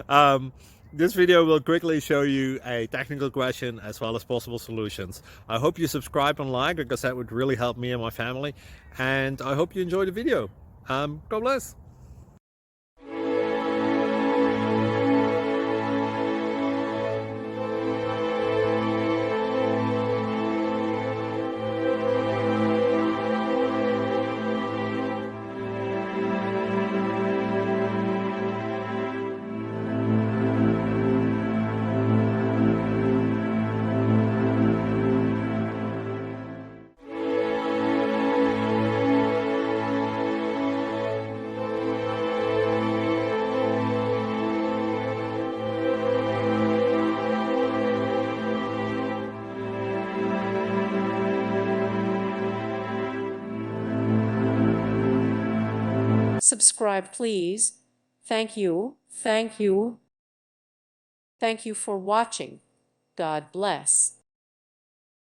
um, this video will quickly show you a technical question as well as possible solutions. I hope you subscribe and like, because that would really help me and my family. And I hope you enjoy the video. God bless. Subscribe, please. Thank you. Thank you. Thank you for watching. God bless.